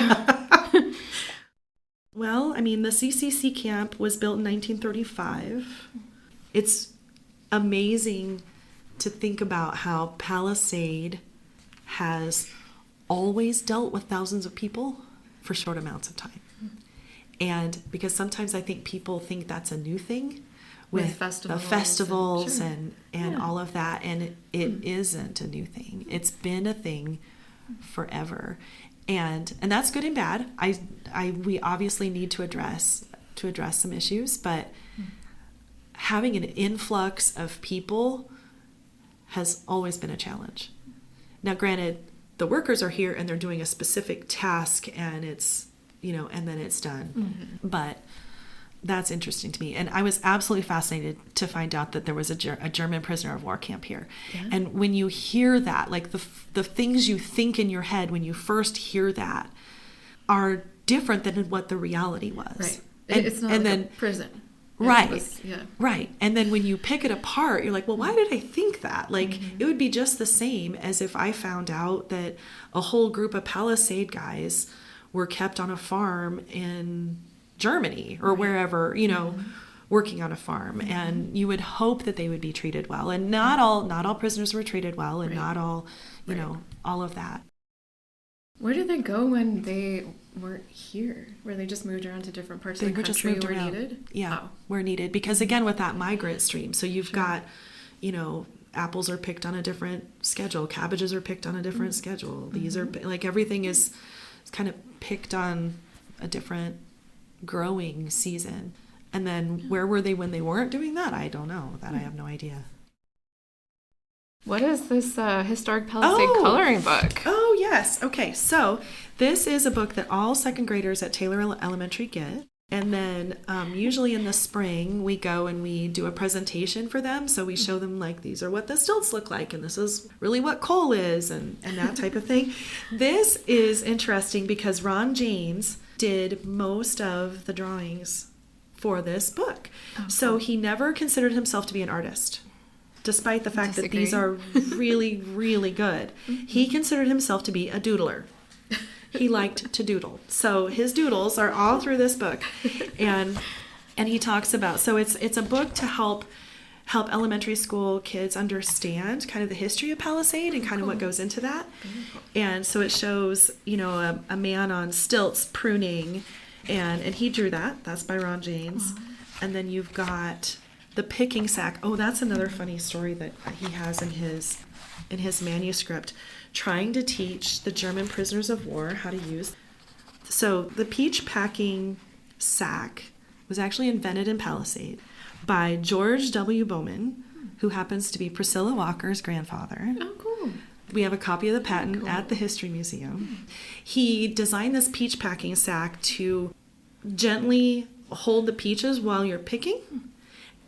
Well, I mean, the CCC camp was built in 1935. It's amazing to think about how Palisade has always dealt with thousands of people for short amounts of time. And because sometimes I think people think that's a new thing, with the festivals and all of that, and it isn't a new thing. It's been a thing forever, and that's good and bad. We obviously need to address some issues, but having an influx of people has always been a challenge. Now, granted, the workers are here and they're doing a specific task, and it's and then it's done, but that's interesting to me. And I was absolutely fascinated to find out that there was a German prisoner of war camp here. Yeah. And when you hear that, like the things you think in your head when you first hear that are different than what the reality was. Right. It's not a prison. Right. Right. And then when you pick it apart, you're like, well, why did I think that? Like, it would be just the same as if I found out that a whole group of Palisade guys were kept on a farm in Germany or wherever, working on a farm, and you would hope that they would be treated well. And not all prisoners were treated well, and not all, all of that. Where did they go when they weren't here? Where they just moved around to different parts of the country where needed? Yeah, where needed. Because again, with that migrant stream, so you've got, apples are picked on a different schedule, cabbages are picked on a different schedule. These are like everything is kind of picked on a different growing season. And then where were they when they weren't doing that? I don't know. That I have no idea. What is this historic Palisade coloring book? Oh, yes. Okay, so this is a book that all second graders at Taylor Elementary get. And then usually in the spring, we go and we do a presentation for them. So we show them, like, these are what the stilts look like, and this is really what coal is, and that type of thing. This is interesting because Ron James did most of the drawings for this book. So he never considered himself to be an artist. despite the fact that these are really, really good. He considered himself to be a doodler. He liked to doodle. So his doodles are all through this book. And he talks about, so it's a book to help elementary school kids understand kind of the history of Palisade and kind of what goes into that. And so it shows, a man on stilts pruning, and he drew that. That's by Ron James. Wow. And then you've got the picking sack. Oh, that's another funny story that he has in his manuscript, trying to teach the German prisoners of war how to use. So the peach packing sack was actually invented in Palisade by George W. Bowman, who happens to be Priscilla Walker's grandfather. Oh, cool. We have a copy of the patent at the History Museum. He designed this peach packing sack to gently hold the peaches while you're picking.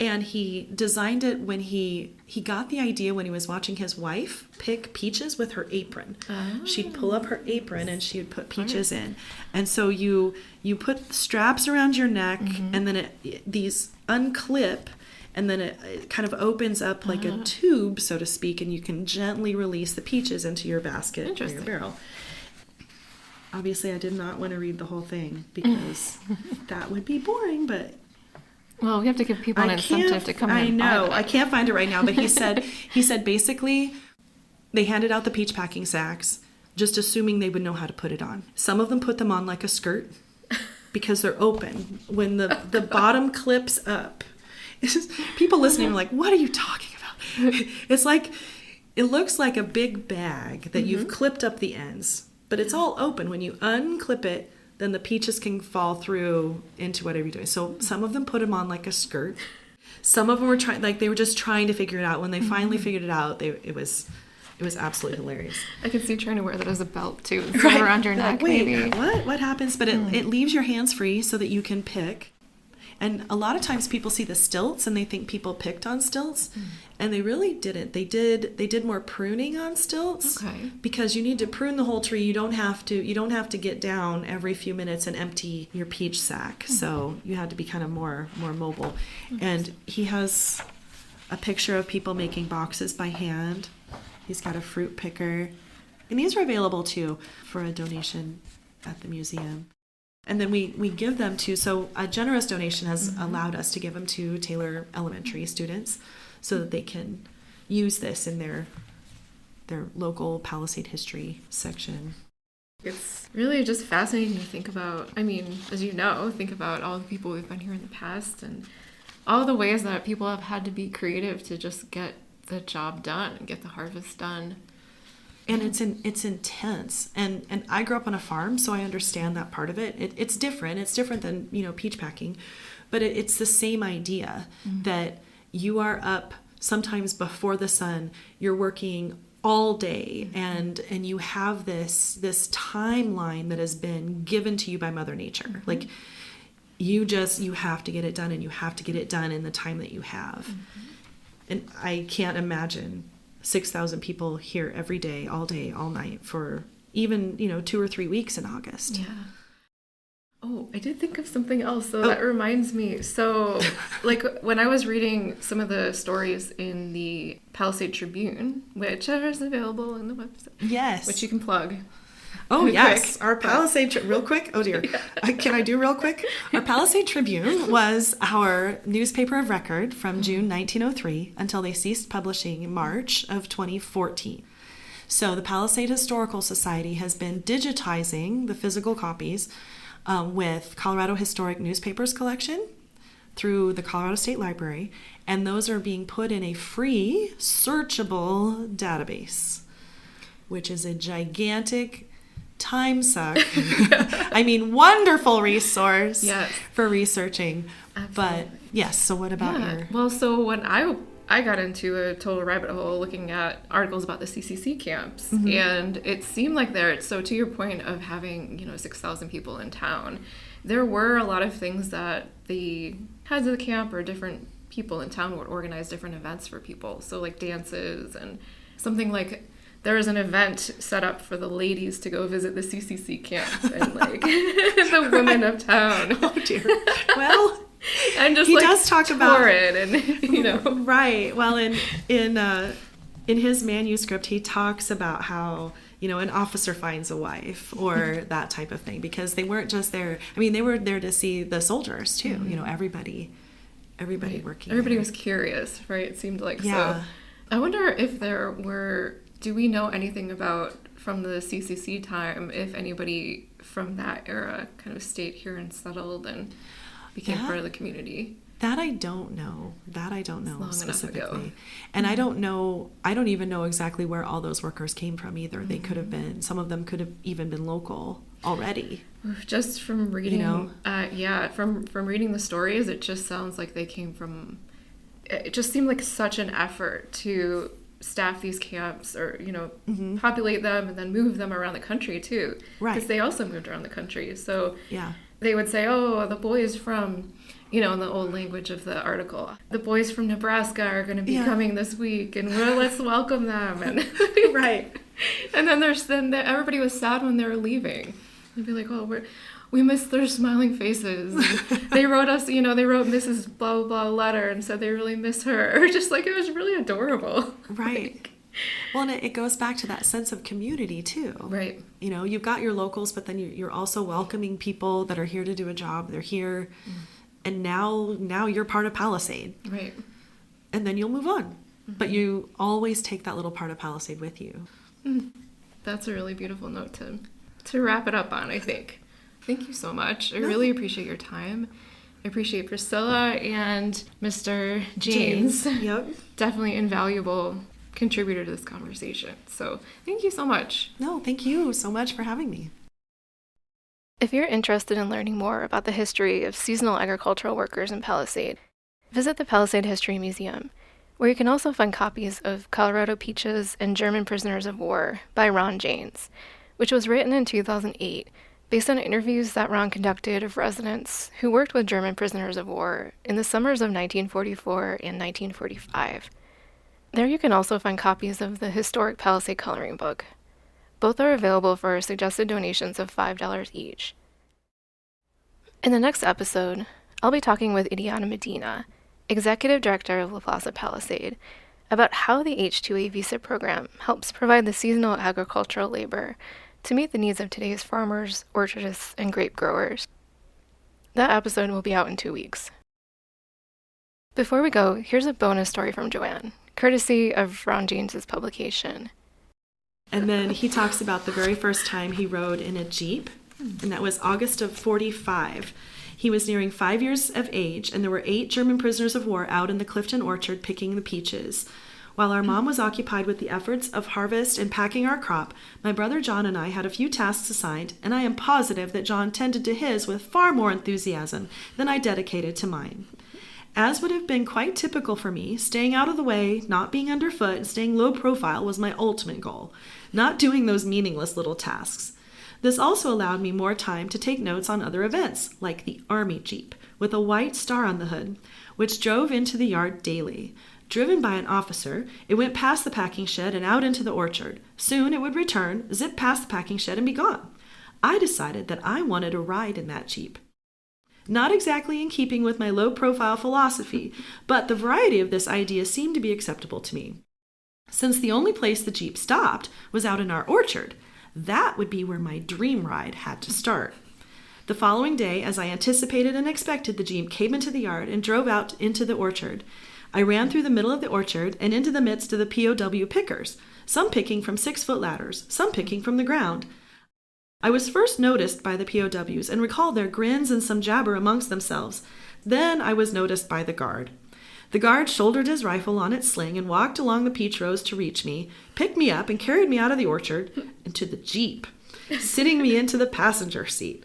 And he designed it when he got the idea when he was watching his wife pick peaches with her apron. Oh. She'd pull up her apron and she would put peaches in. And so you put straps around your neck, and then these unclip, and then it kind of opens up like a tube, so to speak, and you can gently release the peaches into your basket or your barrel. Obviously, I did not want to read the whole thing because that would be boring, but... Well, we have to give people an incentive to come in and buy that. I know. I can't find it right now, but he said basically they handed out the peach packing sacks just assuming they would know how to put it on. Some of them put them on like a skirt because they're open. When the bottom clips up, it's just, people listening are like, what are you talking about? It's like, it looks like a big bag that you've clipped up the ends, but it's all open. When you unclip it, then the peaches can fall through into whatever you're doing. So some of them put them on like a skirt. Some of them were they were just trying to figure it out. When they finally figured it out, it was absolutely hilarious. I could see you trying to wear that as a belt too, around your neck. Wait, maybe. What happens? But it leaves your hands free so that you can pick. And a lot of times people see the stilts and they think people picked on stilts, and they really didn't. They did more pruning on stilts. Okay. Because you need to prune the whole tree. You don't have to get down every few minutes and empty your peach sack. So you had to be kind of more mobile. And he has a picture of people making boxes by hand. He's got a fruit picker. And these are available too for a donation at the museum. And then we give them to, so a generous donation has allowed us to give them to Taylor Elementary students so that they can use this in their local Palisade history section. It's really just fascinating to think about. I mean, as you know, think about all the people who've been here in the past and all the ways that people have had to be creative to just get the job done and get the harvest done. And it's intense. And I grew up on a farm, so I understand that part of it. It's different. It's different than, peach packing. But it's the same idea that you are up sometimes before the sun. You're working all day, and you have this timeline that has been given to you by Mother Nature. Like you have to get it done, and you have to get it done in the time that you have. And I can't imagine 6,000 people here every day, all night for even, 2 or 3 weeks in August. Yeah. Oh, I did think of something else, though. That reminds me. So, when I was reading some of the stories in the Palisade Tribune, which is available in the website. Yes. Which you can plug. Oh, yes. Our Palisade, real quick. Oh, dear. Can I do real quick? Our Palisade Tribune was our newspaper of record from June 1903 until they ceased publishing in March of 2014. So the Palisade Historical Society has been digitizing the physical copies with Colorado Historic Newspapers collection through the Colorado State Library, and those are being put in a free, searchable database, which is a gigantic time suck. I mean, wonderful resource for researching. Absolutely. But yes, so what about your... Well, so when I got into a total rabbit hole looking at articles about the CCC camps, and it seemed like so to your point of having, 6,000 people in town, there were a lot of things that the heads of the camp or different people in town would organize different events for people. So like dances and something like... There was an event set up for the ladies to go visit the CCC camps and the women of town. Oh dear. Well, And just he does talk about it and, Right. Well, in his manuscript, he talks about how, an officer finds a wife or that type of thing, because they weren't just there. I mean, they were there to see the soldiers too. Everybody right. working. Everybody there. was curious, right? It seemed like. Yeah. So. I wonder if do we know anything about from the CCC time, if anybody from that era kind of stayed here and settled and became part of the community? That I don't know. Specifically. And Mm-hmm. I don't even know exactly where all those workers came from either. Mm-hmm. They could have been, some of them could have even been local already. Just from reading, from reading the stories, it just sounds like they came from, it just seemed like such an effort to staff these camps or, mm-hmm. populate them and then move them around the country too. Right. Because they also moved around the country. So yeah. They would say, oh, the boys from, in the old language of the article, the boys from Nebraska are going to be coming this week and let's welcome them. And right. And then everybody was sad when they were leaving. They'd be like, oh, we miss their smiling faces. And they wrote us, they wrote Mrs. blah, blah, blah letter and said they really miss her. Or just like, it was really adorable. Right. Well, and it goes back to that sense of community too. Right. You've got your locals, but then you're also welcoming people that are here to do a job. They're here. And now you're part of Palisade. Right. And then you'll move on. Mm-hmm. But you always take that little part of Palisade with you. That's a really beautiful note to wrap it up on, I think. Thank you so much. I really appreciate your time. I appreciate Priscilla and Mr. James. Yep. Definitely invaluable contributor to this conversation. So thank you so much. No, thank you so much for having me. If you're interested in learning more about the history of seasonal agricultural workers in Palisade, visit the Palisade History Museum, where you can also find copies of Colorado Peaches and German Prisoners of War by Ron Janes, which was written in 2008 based on interviews that Ron conducted of residents who worked with German prisoners of war in the summers of 1944 and 1945. There you can also find copies of the historic Palisade coloring book. Both are available for suggested donations of $5 each. In the next episode, I'll be talking with Idiana Medina, Executive Director of La Plaza Palisade, about how the H-2A visa program helps provide the seasonal agricultural labor to meet the needs of today's farmers, orchardists, and grape growers. That episode will be out in 2 weeks. Before we go, here's a bonus story from JoAnn, courtesy of Ron James' publication. And then he talks about the very first time he rode in a Jeep, and that was August of 45. He was nearing 5 years of age, and there were 8 German prisoners of war out in the Clifton orchard picking the peaches. While our mom was occupied with the efforts of harvest and packing our crop, my brother John and I had a few tasks assigned, and I am positive that John tended to his with far more enthusiasm than I dedicated to mine. As would have been quite typical for me, staying out of the way, not being underfoot, and staying low profile was my ultimate goal, not doing those meaningless little tasks. This also allowed me more time to take notes on other events, like the Army Jeep, with a white star on the hood, which drove into the yard daily. Driven by an officer, it went past the packing shed and out into the orchard. Soon it would return, zip past the packing shed, and be gone. I decided that I wanted a ride in that Jeep. Not exactly in keeping with my low-profile philosophy, but the variety of this idea seemed to be acceptable to me. Since the only place the Jeep stopped was out in our orchard, that would be where my dream ride had to start. The following day, as I anticipated and expected, the Jeep came into the yard and drove out into the orchard. I ran through the middle of the orchard and into the midst of the POW pickers, some picking from 6-foot ladders, some picking from the ground. I was first noticed by the POWs and recalled their grins and some jabber amongst themselves. Then I was noticed by the guard. The guard shouldered his rifle on its sling and walked along the peach rows to reach me, picked me up, and carried me out of the orchard and to the Jeep, sitting me into the passenger seat.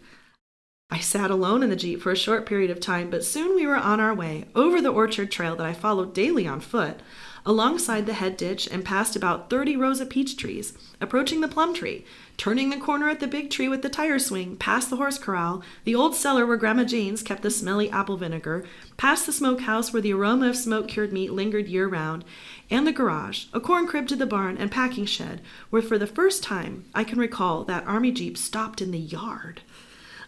I sat alone in the Jeep for a short period of time, but soon we were on our way, over the orchard trail that I followed daily on foot, alongside the head ditch and past about 30 rows of peach trees, approaching the plum tree, turning the corner at the big tree with the tire swing, past the horse corral, the old cellar where Grandma Jane's kept the smelly apple vinegar, past the smokehouse where the aroma of smoke-cured meat lingered year-round, and the garage, a corn crib to the barn, and packing shed, where for the first time I can recall that Army Jeep stopped in the yard.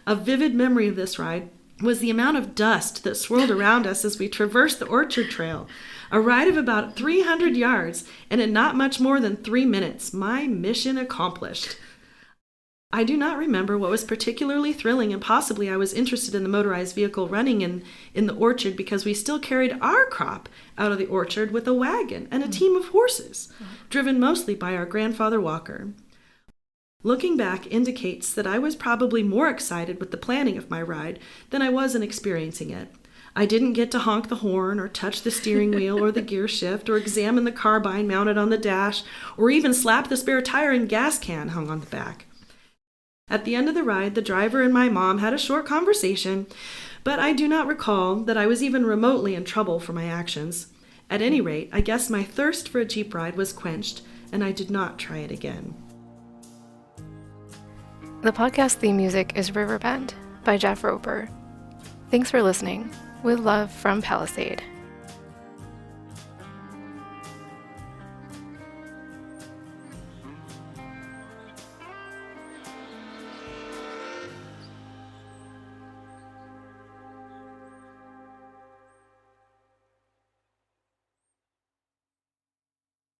A vivid memory of this ride was the amount of dust that swirled around us as we traversed the orchard trail. A ride of about 300 yards, and in not much more than 3 minutes. My mission accomplished. I do not remember what was particularly thrilling, and possibly I was interested in the motorized vehicle running in the orchard because we still carried our crop out of the orchard with a wagon and a team of horses, driven mostly by our grandfather Walker. Looking back indicates that I was probably more excited with the planning of my ride than I was in experiencing it. I didn't get to honk the horn or touch the steering wheel or the gear shift or examine the carbine mounted on the dash or even slap the spare tire and gas can hung on the back. At the end of the ride, the driver and my mom had a short conversation, but I do not recall that I was even remotely in trouble for my actions. At any rate, I guess my thirst for a Jeep ride was quenched, and I did not try it again. The podcast theme music is Riverbend by Jeff Roper. Thanks for listening. With love from Palisade.